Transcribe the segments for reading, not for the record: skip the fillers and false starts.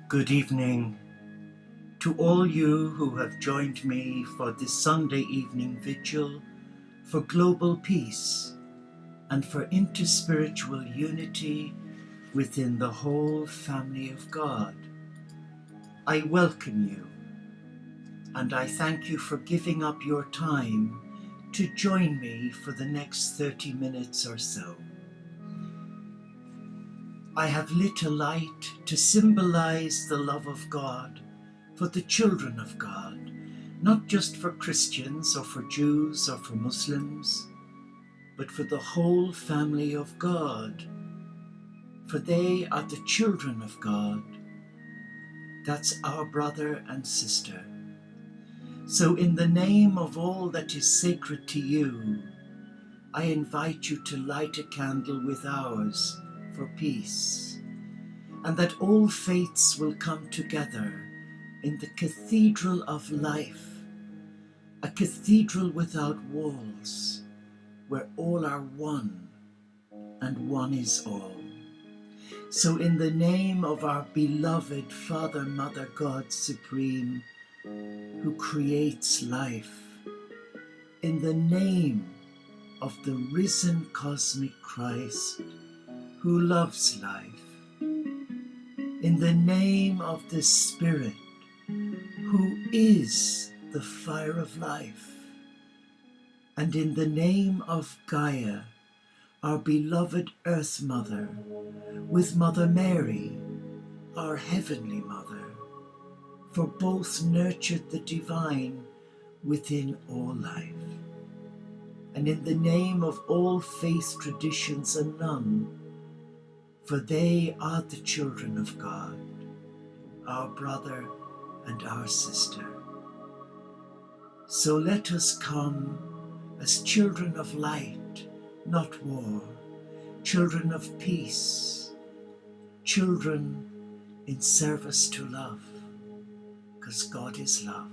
Good evening to all you who have joined me for this Sunday evening vigil for global peace and for interspiritual unity within the whole family of God. I welcome you and I thank you for giving up your time to join me for the next 30 minutes or so. I have lit a light to symbolize the love of God for the children of God, not just for Christians or for Jews or for Muslims, but for the whole family of God, for they are the children of God. That's our brother and sister. So in the name of all that is sacred to you, I invite you to light a candle with ours for peace, and that all faiths will come together in the cathedral of life, a cathedral without walls, where all are one and one is all. So in the name of our beloved Father, Mother, God Supreme, who creates life, in the name of the risen cosmic Christ, who loves life, in the name of the Spirit, who is the fire of life, and in the name of Gaia, our beloved Earth Mother, with Mother Mary, our Heavenly Mother, for both nurtured the divine within all life. And in the name of all faith traditions and none, for they are the children of God, our brother and our sister. So let us come as children of light, not war, children of peace, children in service to love, because God is love.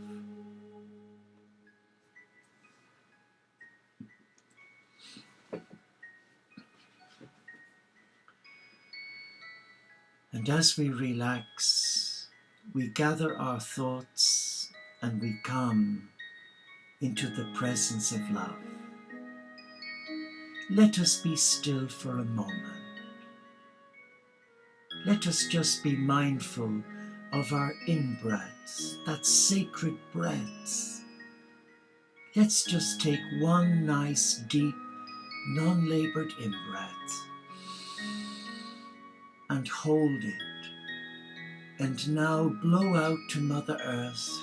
And as we relax, we gather our thoughts and we come into the presence of love. Let us be still for a moment. Let us just be mindful of our in-breaths, that sacred breaths. Let's just take one nice, deep, non-labored in-breath and hold it. And now blow out to Mother Earth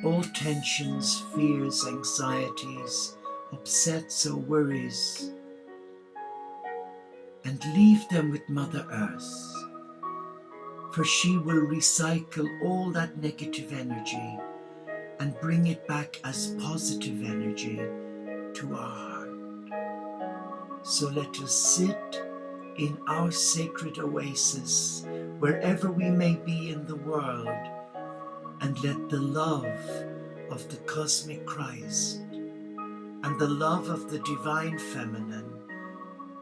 all tensions, fears, anxieties, upsets or worries, and leave them with Mother Earth, for she will recycle all that negative energy and bring it back as positive energy to our heart. So let us sit in our sacred oasis, wherever we may be in the world, and let the love of the cosmic Christ and the love of the divine feminine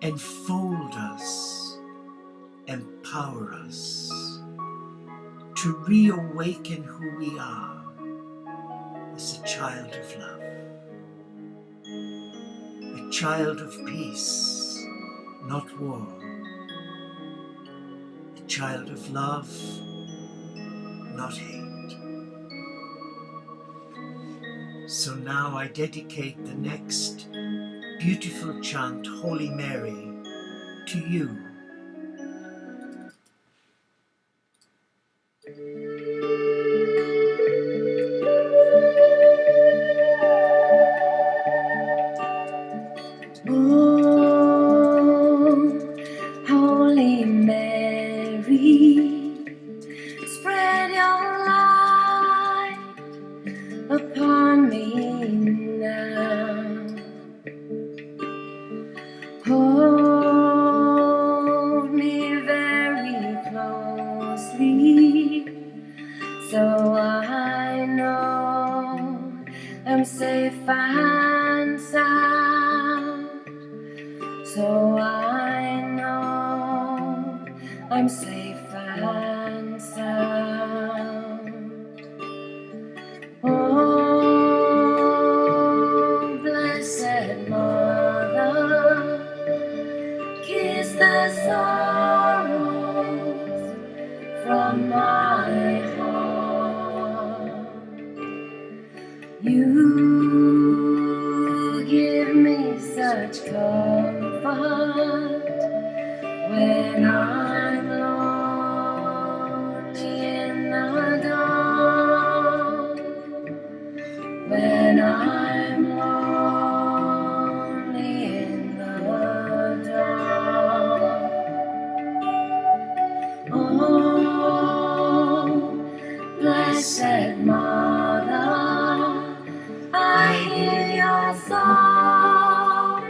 enfold us, empower us to reawaken who we are as a child of love, a child of peace, not war, a child of love, not hate. So now I dedicate the next beautiful chant, Holy Mary, to you. Oh, Holy Mary, spread your light upon me now. Hold me very closely, so I know I'm safe and sound. So I know I'm safe and sound. Oh, blessed Mother, kiss the sorrows from my heart. You give me such comfort when I'm lonely in the dark. When I'm lonely in the dark. Oh, blessed Mother, I hear your song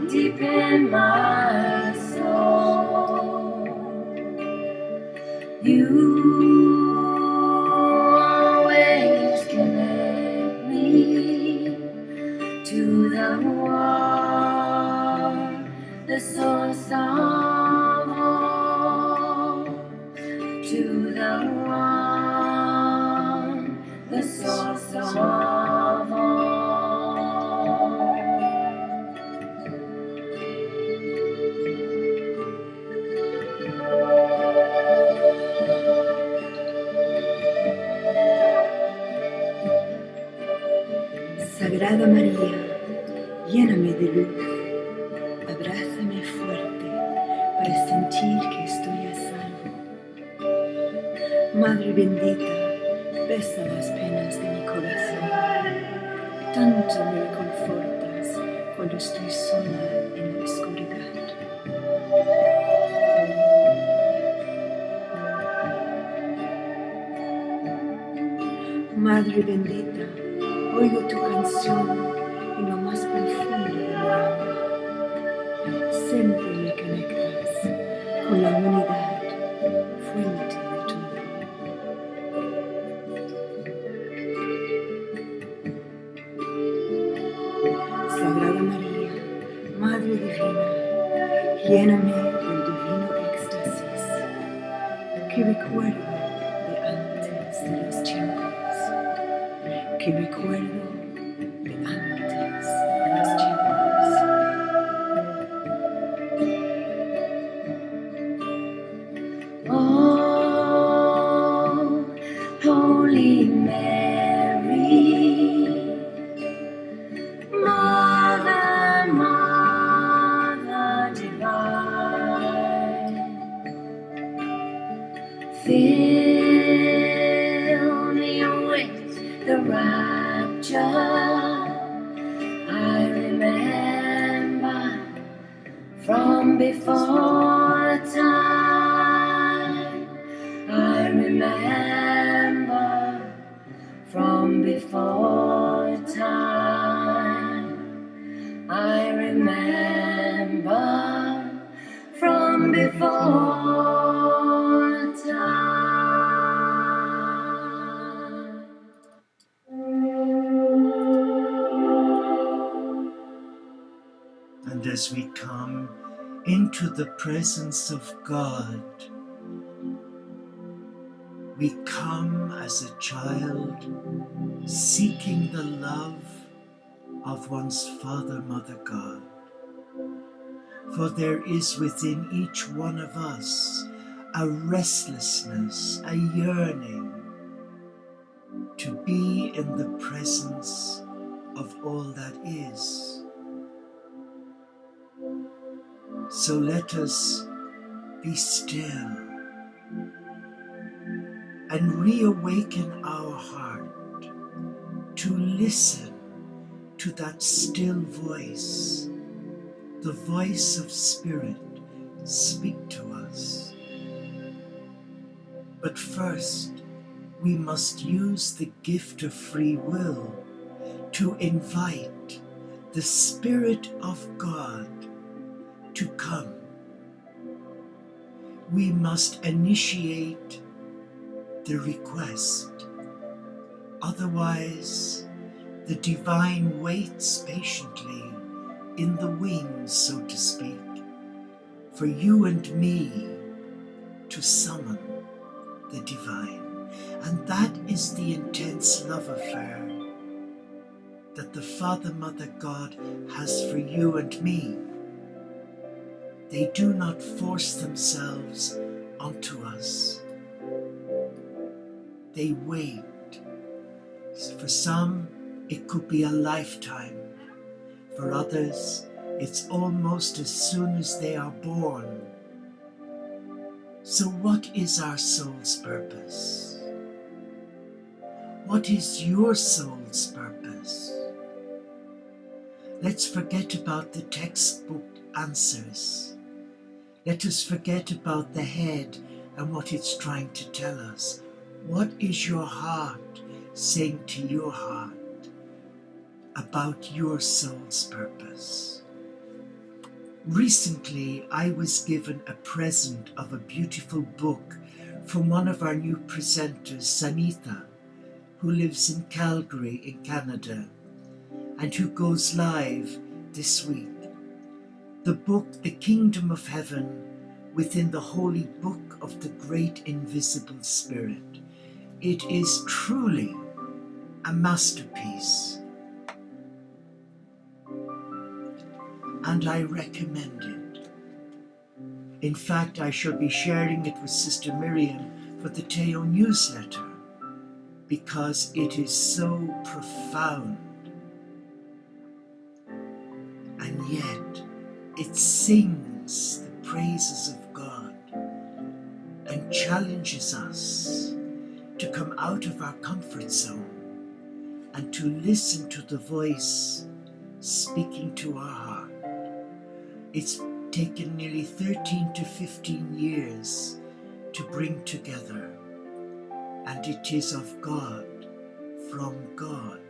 deep in my soul. You always connect me to the one, the source of all. To the one, the source of all. Sagrada María, lléname de luz, abrázame fuerte para sentir que estoy a salvo. Madre bendita, besa las penas de mi corazón, tanto me reconfortas cuando estoy sola en la oscuridad. Madre bendita, oigo tu canción en lo más profundo de mi alma. Siempre me conectas con la unidad, fuente de todo. Sagrada María, Madre Divina, lléname del divino éxtasis que recuerdo de antes de los tiempos, que recuerdo de antes de los tiempos. Oh, Holy Mary, Mother, Mother divine, fill me with the rapture I remember from before time. I remember from before time. I remember from before time. And as we come into the presence of God, we come as a child seeking the love of one's Father, Mother God. For there is within each one of us a restlessness, a yearning to be in the presence of all that is. So let us be still and reawaken our heart to listen to that still voice, the voice of Spirit, speak to us. But first, we must use the gift of free will to invite the Spirit of God to come. We must initiate the request. Otherwise, the divine waits patiently in the wings, so to speak, for you and me to summon the divine. And that is the intense love affair that the Father, Mother, God has for you and me. They do not force themselves onto us. They wait. For some, it could be a lifetime. For others, it's almost as soon as they are born. So what is our soul's purpose? What is your soul's purpose? Let's forget about the textbook answers. Let us forget about the head and what it's trying to tell us. What is your heart saying to your heart about your soul's purpose? Recently, I was given a present of a beautiful book from one of our new presenters, Sanitha, who lives in Calgary in Canada and who goes live this week. The book, The Kingdom of Heaven, within the Holy Book of the Great Invisible Spirit. It is truly a masterpiece, and I recommend it. In fact, I shall be sharing it with Sister Miriam for the Teo newsletter because it is so profound, and yet it sings the praises of God and challenges us to come out of our comfort zone and to listen to the voice speaking to our heart. It's taken nearly 13 to 15 years to bring together, and it is of God, from God,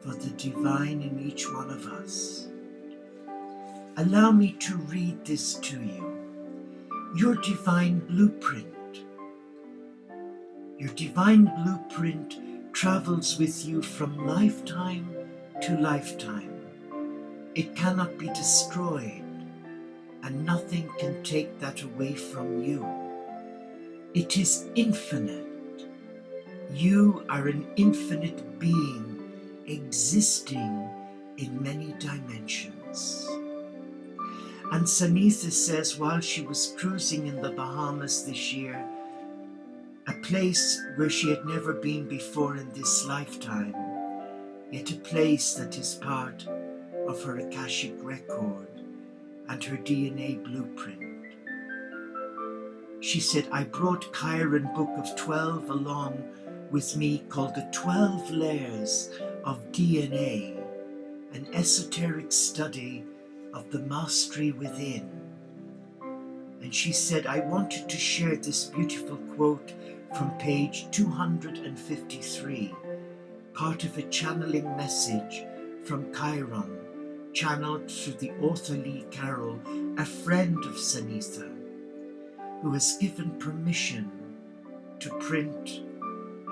for the divine in each one of us. Allow me to read this to you. Your divine blueprint. Your divine blueprint travels with you from lifetime to lifetime. It cannot be destroyed, and nothing can take that away from you. It is infinite. You are an infinite being existing in many dimensions. And Sanitha says while she was cruising in the Bahamas this year, a place where she had never been before in this lifetime, yet a place that is part of her Akashic record and her DNA blueprint. She said, I brought Chiron Book of 12 along with me called The 12 Layers of DNA, an esoteric study of the mastery within. And she said, I wanted to share this beautiful quote from page 253, part of a channeling message from Chiron, channeled through the author Lee Carroll, a friend of Sanitha, who has given permission to print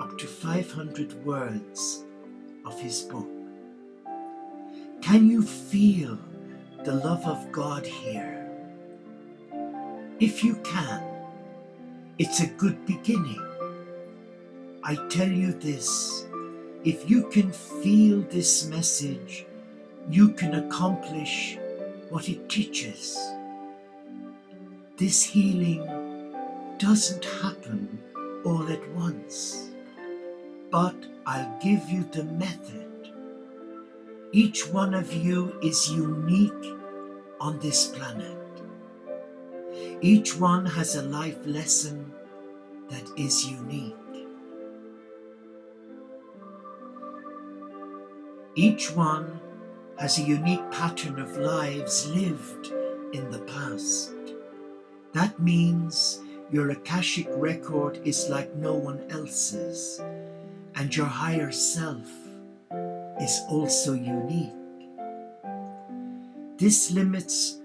up to 500 words of his book. Can you feel the love of God here? If you can, it's a good beginning. I tell you this, if you can feel this message, you can accomplish what it teaches. This healing doesn't happen all at once, but I'll give you the method. Each one of you is unique on this planet. Each one has a life lesson that is unique. Each one has a unique pattern of lives lived in the past. That means your Akashic record is like no one else's, and your higher self is also unique. This limits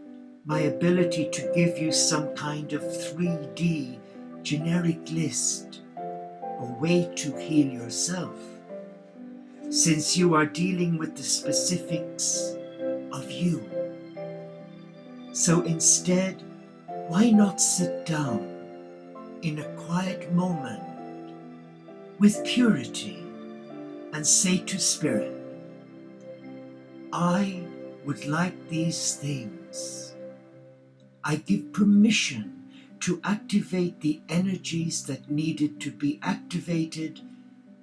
my ability to give you some kind of 3D generic list or way to heal yourself, since you are dealing with the specifics of you. So instead, why not sit down in a quiet moment with purity and say to Spirit, I would like these things. I give permission to activate the energies that needed to be activated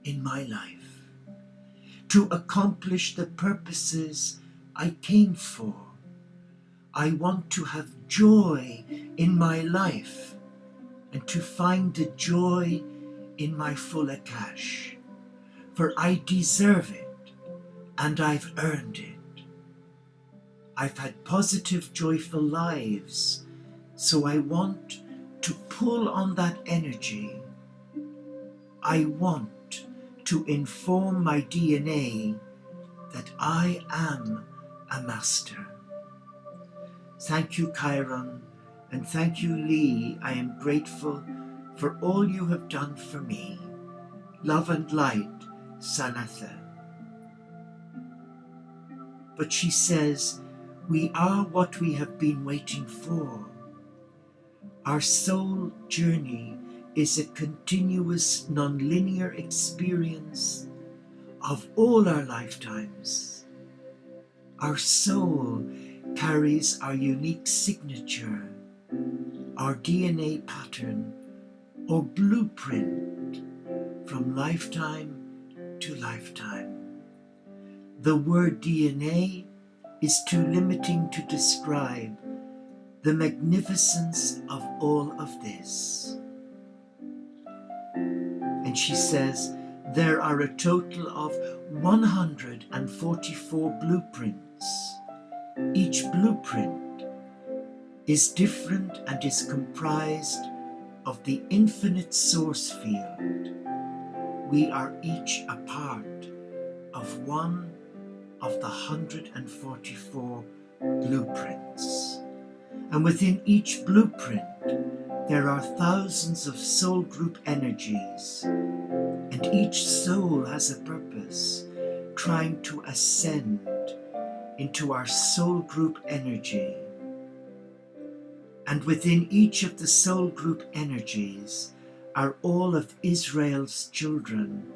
in my life, to accomplish the purposes I came for. I want to have joy in my life and to find the joy in my full Akash, for I deserve it and I've earned it. I've had positive, joyful lives, so I want to pull on that energy. I want to inform my DNA that I am a master. Thank you, Chiron, and thank you, Lee. I am grateful for all you have done for me. Love and light, Sanatha. But she says, we are what we have been waiting for. Our soul journey is a continuous, non-linear experience of all our lifetimes. Our soul carries our unique signature, our DNA pattern or blueprint from lifetime to lifetime. The word DNA is too limiting to describe the magnificence of all of this. And she says there are a total of 144 blueprints. Each blueprint is different and is comprised of the infinite source field. We are each a part of one of the 144 blueprints. And within each blueprint, there are thousands of soul group energies, and each soul has a purpose, trying to ascend into our soul group energy. And within each of the soul group energies are all of Israel's children,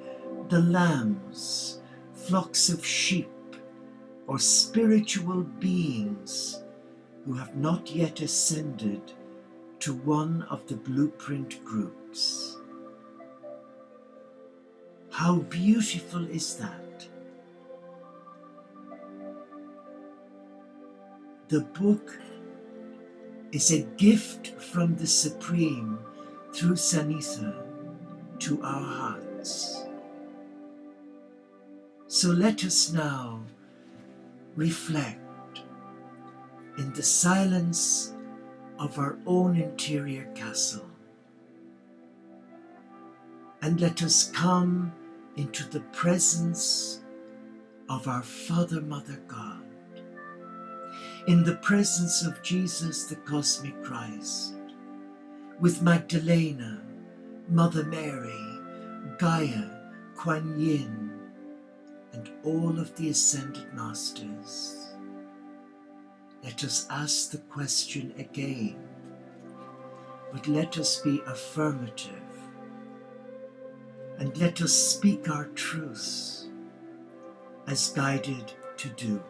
the lambs, flocks of sheep, or spiritual beings who have not yet ascended to one of the blueprint groups. How beautiful is that? The book is a gift from the Supreme through Sanitha to our hearts. So let us now reflect in the silence of our own interior castle, and let us come into the presence of our Father, Mother God, in the presence of Jesus, the Cosmic Christ, with Magdalena, Mother Mary, Gaia, Kuan Yin, and all of the Ascended Masters. Let us ask the question again, but let us be affirmative, and let us speak our truths as guided to do.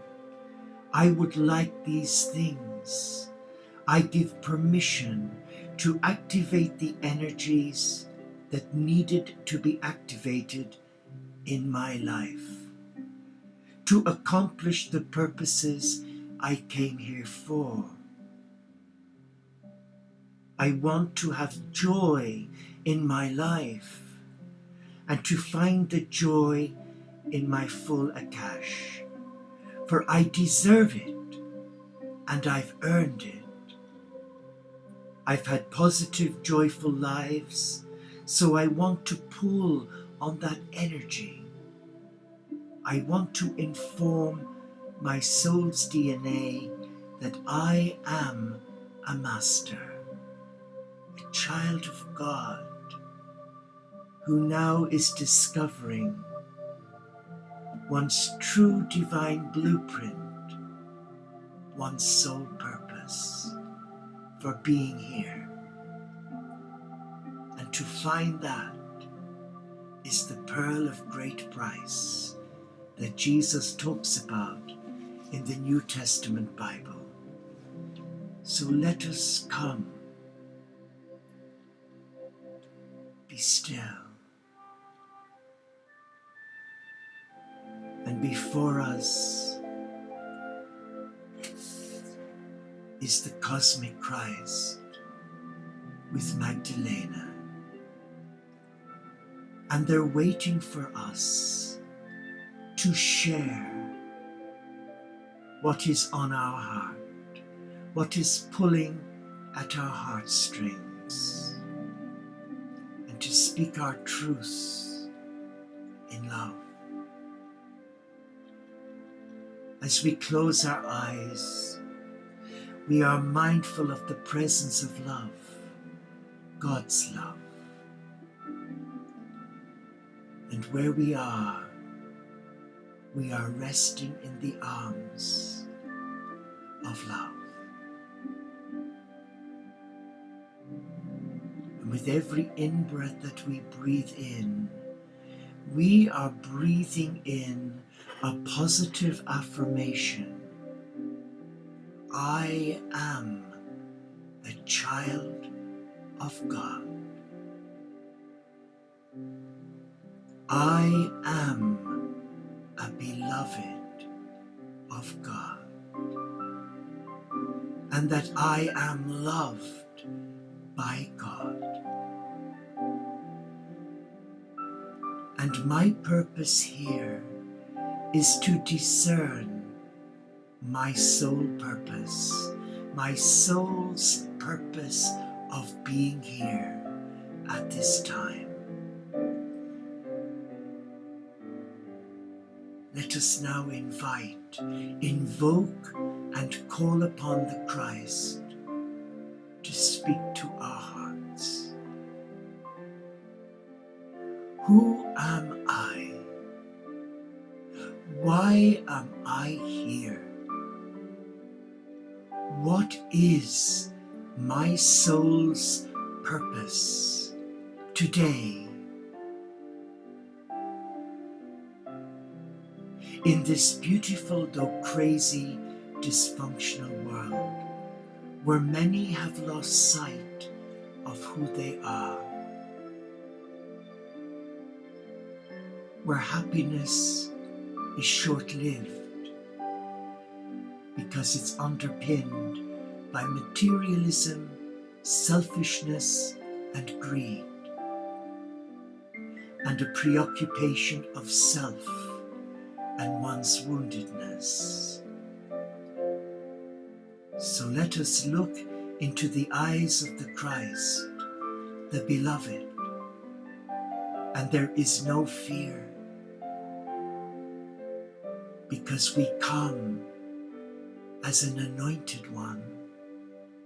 I would like these things. I give permission to activate the energies that needed to be activated in my life, to accomplish the purposes I came here for. I want to have joy in my life and to find the joy in my full Akash, for I deserve it and I've earned it. I've had positive, joyful lives, so I want to pull on that energy. I want to inform my soul's DNA that I am a master, a child of God, who now is discovering one's true divine blueprint, one's sole purpose for being here. to find that is the pearl of great price that Jesus talks about in the New Testament Bible. So let us come, be still, and before us is the cosmic Christ with Magdalena, and they're waiting for us to share what is on our heart, what is pulling at our heartstrings, and to speak our truths in love. As we close our eyes, we are mindful of the presence of love, God's love. And where we are resting in the arms of love. And with every in-breath that we breathe in, we are breathing in a positive affirmation. I am a child of God. I am a beloved of God. And that I am loved by God. And my purpose here is to discern my soul purpose, my soul's purpose of being here at this time. Let us now invite, invoke, and call upon the Christ to speak to our hearts. Who am I? Why am I here? What is my soul's purpose today? In this beautiful though crazy, dysfunctional world, where many have lost sight of who they are, where happiness is short-lived because it's underpinned by materialism, selfishness, and greed, and a preoccupation of self and one's woundedness. So let us look into the eyes of the Christ, the Beloved, and there is no fear, because we come as an anointed one,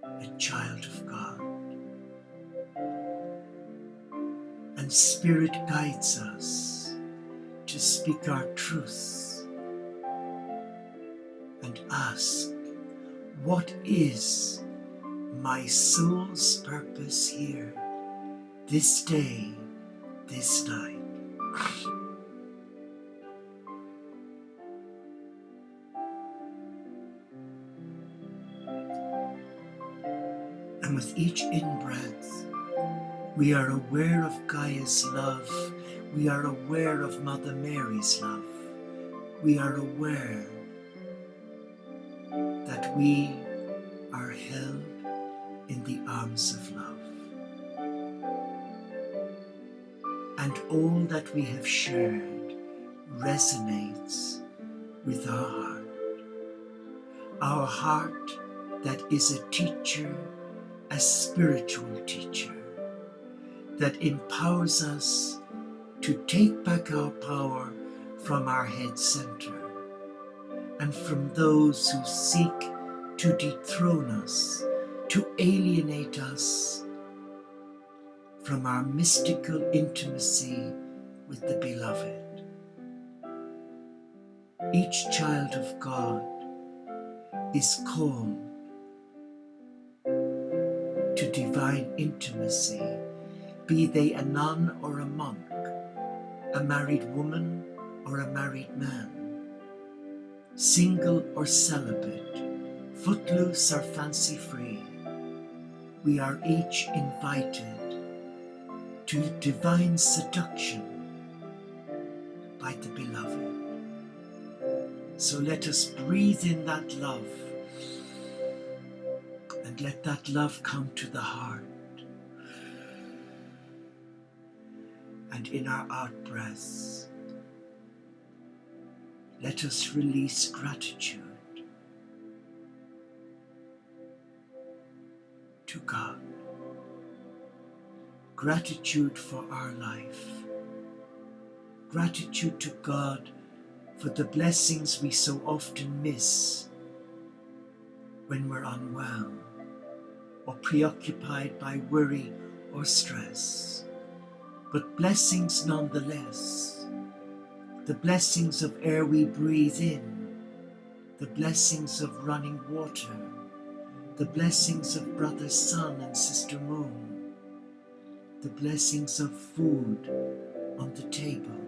a child of God. And Spirit guides us to speak our truth and ask, what is my soul's purpose here, this day, this night? And with each in-breath, we are aware of Gaia's love. We are aware of Mother Mary's love. We are aware that we are held in the arms of love. And all that we have shared resonates with our heart. Our heart that is a teacher, a spiritual teacher, that empowers us to take back our power from our head center and from those who seek to dethrone us, to alienate us from our mystical intimacy with the Beloved. Each child of God is called to divine intimacy be they a nun or a monk, a married woman or a married man, single or celibate, footloose or fancy-free. We are each invited to divine seduction by the Beloved. So let us breathe in that love, and let that love come to the heart. And in our out-breaths, let us release gratitude to God. Gratitude for our life. Gratitude to God for the blessings we so often miss when we're unwell or preoccupied by worry or stress. But blessings nonetheless. The blessings of air we breathe in, the blessings of running water, the blessings of brother sun and sister moon, the blessings of food on the table,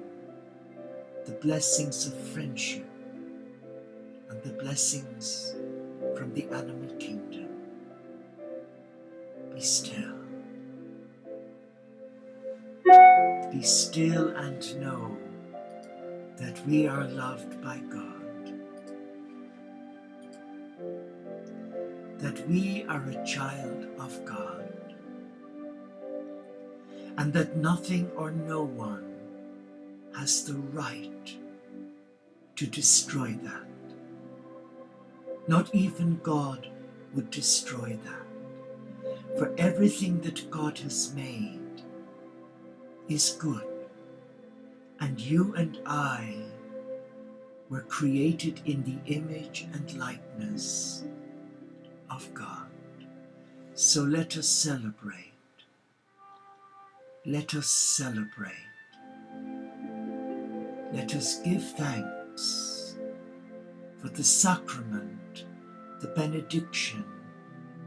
the blessings of friendship, and the blessings from the animal kingdom. Be still. Be still and know that we are loved by God, that we are a child of God, and that nothing or no one has the right to destroy that. Not even God would destroy that, for everything that God has made is good. And you and I were created in the image and likeness of God. So let us celebrate. Let us celebrate. Let us give thanks for the sacrament, the benediction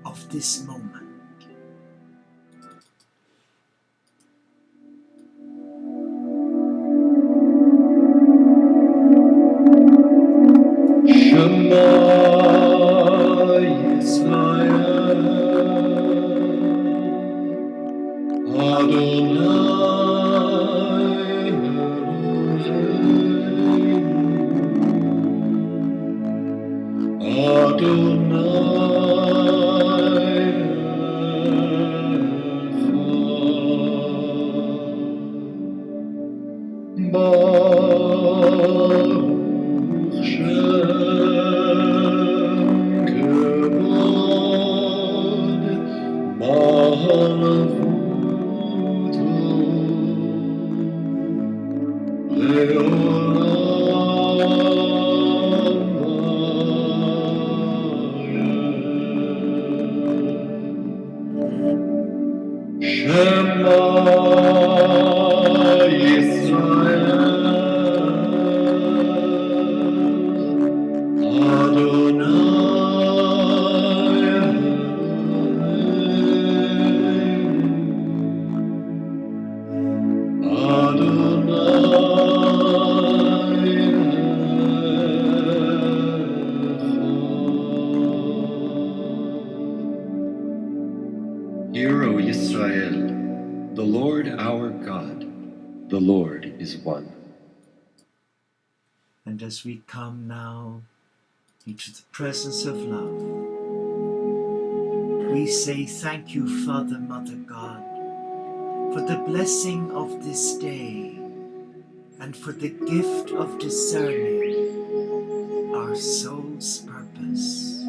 of this moment. Hear, O Israel, the Lord our God, the Lord is one. And as we come now into the presence of love, we say thank you, Father, Mother God, for the blessing of this day and for the gift of discerning our soul's purpose,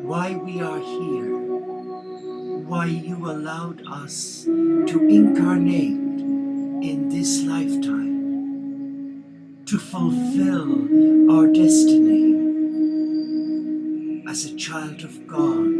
why we are here, why you allowed us to incarnate in this lifetime, to fulfill our destiny as a child of God,